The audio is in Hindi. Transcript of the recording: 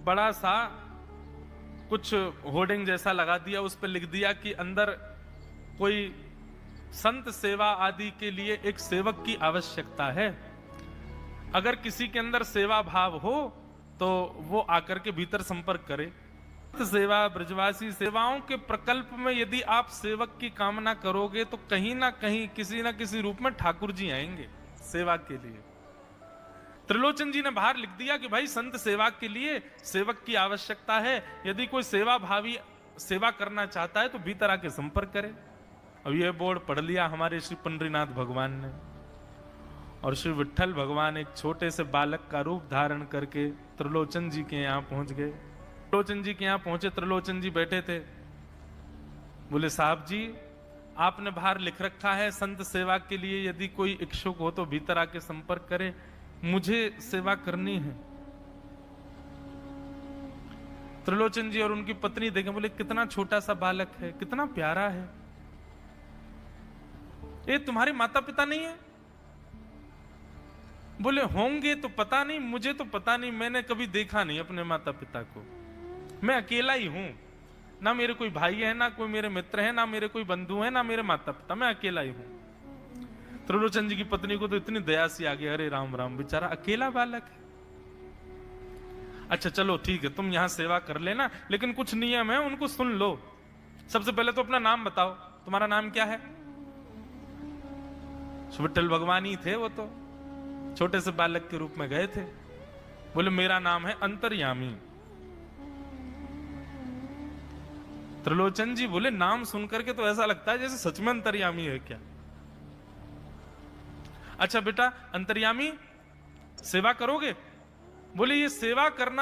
बड़ा सा कुछ होर्डिंग जैसा लगा दिया, उस पर लिख दिया कि अंदर कोई संत सेवा आदि के लिए एक सेवक की आवश्यकता है। अगर किसी के अंदर सेवा भाव हो तो वो आकर के भीतर संपर्क करे। सेवा ब्रजवासी सेवाओं के प्रकल्प में यदि आप सेवक की कामना करोगे तो कहीं ना कहीं किसी ना किसी रूप में ठाकुर जी आएंगे सेवा के लिए। त्रिलोचन जी ने बाहर लिख दिया कि भाई संत सेवा के लिए सेवक की आवश्यकता है, यदि कोई सेवा भावी सेवा करना चाहता है तो भीतर आके संपर्क करे। अब यह बोर्ड पढ़ लिया हमारे श्री पंडरीनाथ भगवान ने, और श्री विट्ठल भगवान एक छोटे से बालक का रूप धारण करके त्रिलोचन जी के यहां पहुंच गए। त्रिलोचन जी के यहां पहुंचे, त्रिलोचन जी बैठे थे। बोले साहब जी, आपने बाहर लिख रखा है संत सेवा के लिए यदि कोई इच्छुक हो तो भीतर आके संपर्क करे, मुझे सेवा करनी है। त्रिलोचन जी और उनकी पत्नी देखें, बोले कितना छोटा सा बालक है, कितना प्यारा है, ये तुम्हारे माता पिता नहीं है? बोले होंगे तो पता नहीं, मुझे तो पता नहीं, मैंने कभी देखा नहीं अपने माता पिता को, मैं अकेला ही हूं, ना मेरे कोई भाई है, ना कोई मेरे मित्र है, ना मेरे कोई बंधु है, ना मेरे माता पिता, मैं अकेला ही हूं। त्रिलोचन जी की पत्नी को तो इतनी दया सी आ गई, अरे राम राम, बेचारा अकेला बालक है। अच्छा चलो ठीक है, तुम यहां सेवा कर लेना, लेकिन कुछ नियम है उनको सुन लो। सबसे पहले तो अपना नाम बताओ, तुम्हारा नाम क्या है? विट्ठल भगवान ही थे, वो तो छोटे से बालक के रूप में गए थे। बोले मेरा नाम है अंतर्यामी। त्रिलोचन जी बोले नाम सुनकर के तो ऐसा लगता है जैसे सच में अंतर्यामी है क्या। अच्छा बेटा अंतर्यामी सेवा करोगे? बोले ये सेवा करना